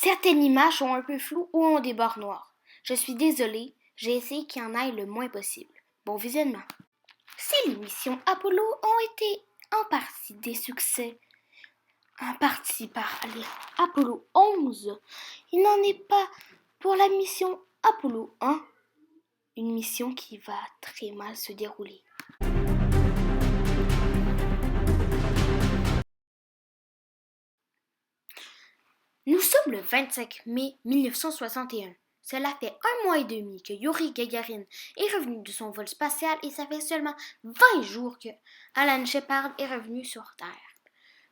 Certaines images sont un peu floues ou ont des bords noirs. Je suis désolée, j'ai essayé qu'il y en ait le moins possible. Bon visionnement. Si les missions Apollo ont été en partie des succès, en partie par les Apollo 11, il n'en est pas pour la mission Apollo 1, une mission qui va très mal se dérouler. Nous sommes le 25 mai 1961. Cela fait 1 mois et demi que Yuri Gagarin est revenu de son vol spatial et ça fait seulement 20 jours que Alan Shepard est revenu sur Terre.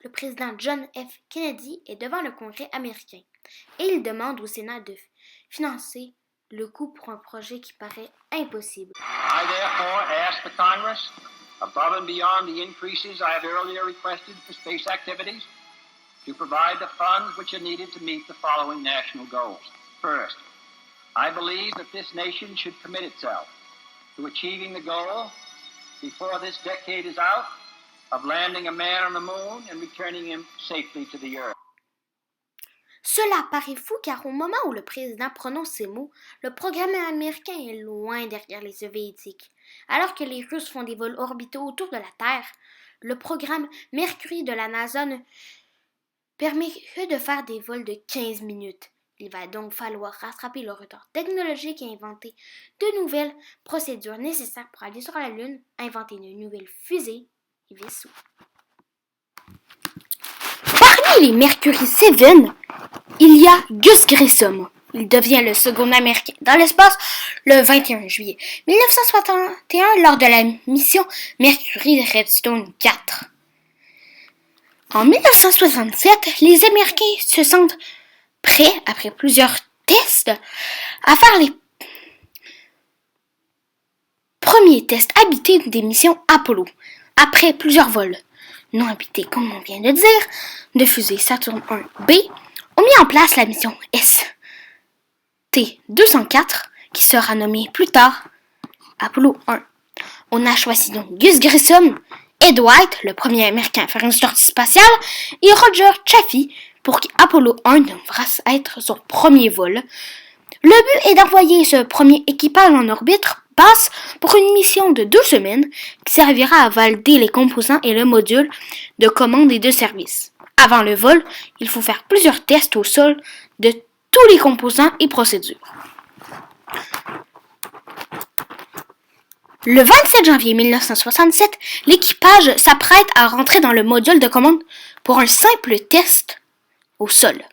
Le président John F. Kennedy est devant le Congrès américain et il demande au Sénat de financer le coût pour un projet qui paraît impossible. I therefore ask the Congress, above and beyond the increases I have earlier requested for space activities, to provide the funds which are needed to meet the following national goals. First, I believe that this nation should commit itself to achieving the goal, before this decade is out, of landing a man on the moon and returning him safely to the Earth. Cela paraît fou car au moment où le président prononce ces mots, le programme américain est loin derrière les soviétiques. Alors que les Russes font des vols orbitaux autour de la Terre, le programme Mercury de la NASA ne permet que de faire des vols de 15 minutes. Il va donc falloir rattraper le retard technologique et inventer de nouvelles procédures nécessaires pour aller sur la Lune, inventer de nouvelles fusées et vaisseaux. Parmi les Mercury 7, il y a Gus Grissom. Il devient le second Américain dans l'espace le 21 juillet 1961 lors de la mission Mercury Redstone 4. En 1967, les Américains se sentent prêts, après plusieurs tests, à faire les premiers tests habités des missions Apollo. Après plusieurs vols non habités, comme on vient de dire, de fusées Saturn 1B, ont mis en place la mission ST-204, qui sera nommée plus tard Apollo 1. On a choisi donc Gus Grissom, Ed White, le premier Américain à faire une sortie spatiale, et Roger Chaffee, pour qui Apollo 1 devra être son premier vol. Le but est d'envoyer ce premier équipage en orbite basse pour une mission de 2 semaines qui servira à valider les composants et le module de commande et de service. Avant le vol, il faut faire plusieurs tests au sol de tous les composants et procédures. Le 27 janvier 1967, l'équipage s'apprête à rentrer dans le module de commande pour un simple test au sol.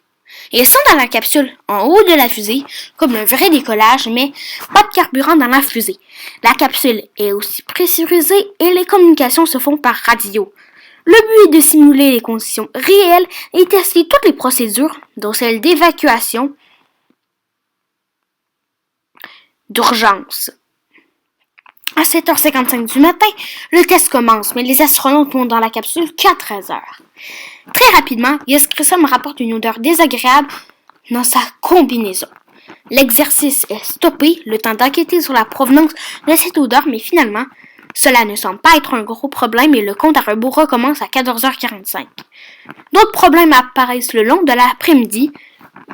Ils sont dans la capsule en haut de la fusée, comme un vrai décollage, mais pas de carburant dans la fusée. La capsule est aussi pressurisée et les communications se font par radio. Le but est de simuler les conditions réelles et tester toutes les procédures, dont celle d'évacuation d'urgence. À 7h55 du matin, le test commence, mais les astronautes montent dans la capsule qu'à 13h. Très rapidement, Gus Grissom rapporte une odeur désagréable dans sa combinaison. L'exercice est stoppé, le temps d'enquêter sur la provenance de cette odeur, mais finalement, cela ne semble pas être un gros problème et le compte à rebours recommence à 14h45. D'autres problèmes apparaissent le long de l'après-midi,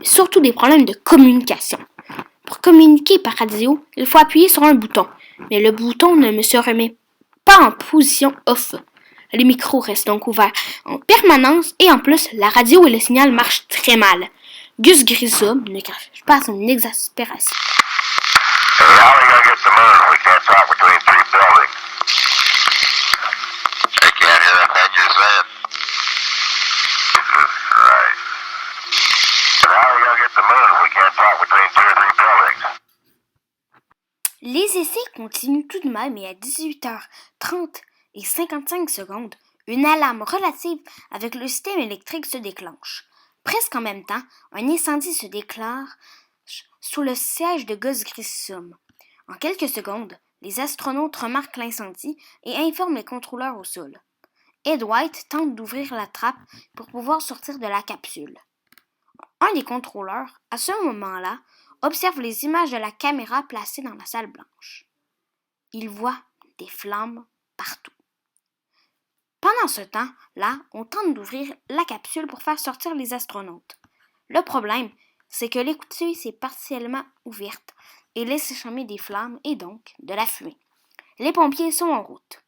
surtout des problèmes de communication. Pour communiquer par radio, il faut appuyer sur un bouton, mais le bouton ne se remet pas en position off. Les micros restent donc ouverts en permanence et en plus, la radio et le signal marchent très mal. Gus Grissom ne cache pas son exaspération. Les essais continuent tout de même et à 18h30 et 55 secondes, une alarme relative avec le système électrique se déclenche. Presque en même temps, un incendie se déclare sous le siège de Gus Grissom. En quelques secondes, les astronautes remarquent l'incendie et informent les contrôleurs au sol. Ed White tente d'ouvrir la trappe pour pouvoir sortir de la capsule. Un des contrôleurs, à ce moment-là, observe les images de la caméra placée dans la salle blanche. Il voit des flammes partout. Pendant ce temps-là, on tente d'ouvrir la capsule pour faire sortir les astronautes. Le problème c'est que l'écoutille s'est partiellement ouverte et laisse échapper des flammes et donc de la fumée. Les pompiers sont en route.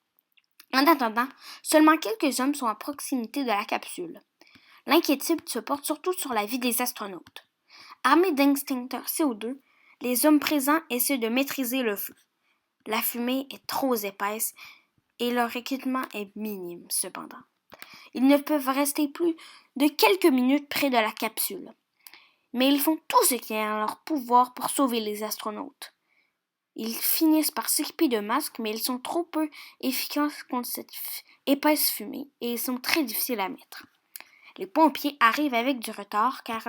En attendant, seulement quelques hommes sont à proximité de la capsule. L'inquiétude se porte surtout sur la vie des astronautes. Armés d'extincteurs CO2, les hommes présents essaient de maîtriser le feu. La fumée est trop épaisse et leur équipement est minime cependant. Ils ne peuvent rester plus de quelques minutes près de la capsule. Mais ils font tout ce qui est en leur pouvoir pour sauver les astronautes. Ils finissent par s'équiper de masques, mais ils sont trop peu efficaces contre cette épaisse fumée et ils sont très difficiles à mettre. Les pompiers arrivent avec du retard car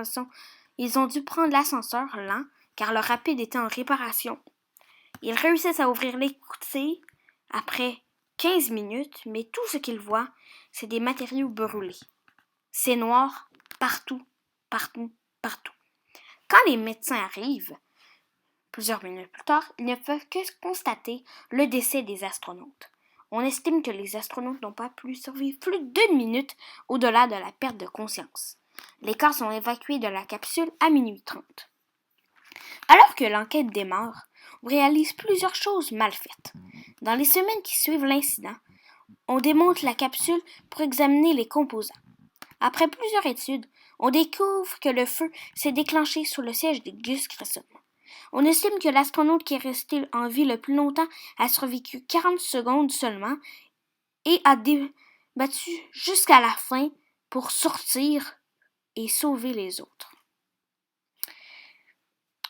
ils ont dû prendre l'ascenseur lent car le rapide était en réparation. Ils réussissent à ouvrir l'écoutille après 15 minutes, mais tout ce qu'ils voient, c'est des matériaux brûlés. C'est noir partout, partout, partout. Quand les médecins arrivent, plusieurs minutes plus tard, ils ne peuvent que constater le décès des astronautes. On estime que les astronautes n'ont pas pu survivre plus d'1 minute au-delà de la perte de conscience. Les corps sont évacués de la capsule à minuit 30. Alors que l'enquête démarre, on réalise plusieurs choses mal faites. Dans les semaines qui suivent l'incident, on démonte la capsule pour examiner les composants. Après plusieurs études, on découvre que le feu s'est déclenché sous le siège de Gus Grissom. On estime que l'astronaute qui est resté en vie le plus longtemps a survécu 40 secondes seulement et a débattu jusqu'à la fin pour sortir et sauver les autres.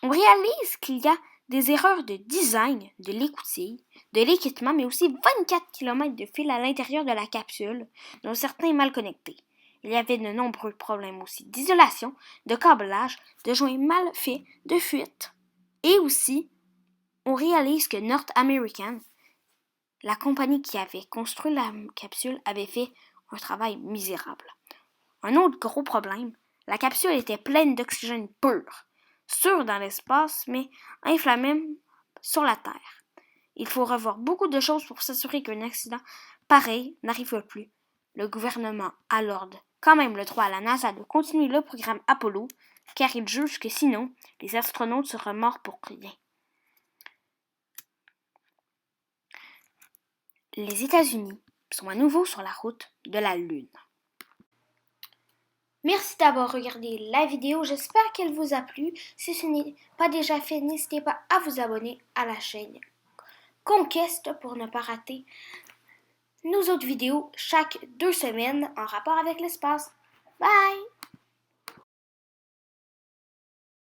On réalise qu'il y a des erreurs de design de l'écoutille, de l'équipement, mais aussi 24 km de fil à l'intérieur de la capsule, dont certains mal connectés. Il y avait de nombreux problèmes aussi d'isolation, de câblage, de joints mal faits, de fuite. Et aussi, on réalise que North American, la compagnie qui avait construit la capsule, avait fait un travail misérable. Un autre gros problème, la capsule était pleine d'oxygène pur, sûr dans l'espace, mais inflammable sur la Terre. Il faut revoir beaucoup de choses pour s'assurer qu'un accident pareil n'arrive plus. Le gouvernement accorde quand même le droit à la NASA de continuer le programme Apollo, car il juge que sinon, les astronautes seraient morts pour rien. Les États-Unis sont à nouveau sur la route de la Lune. Merci d'avoir regardé la vidéo, j'espère qu'elle vous a plu. Si ce n'est pas déjà fait, n'hésitez pas à vous abonner à la chaîne Conquest pour ne pas rater nos autres vidéos chaque 2 semaines en rapport avec l'espace. Bye!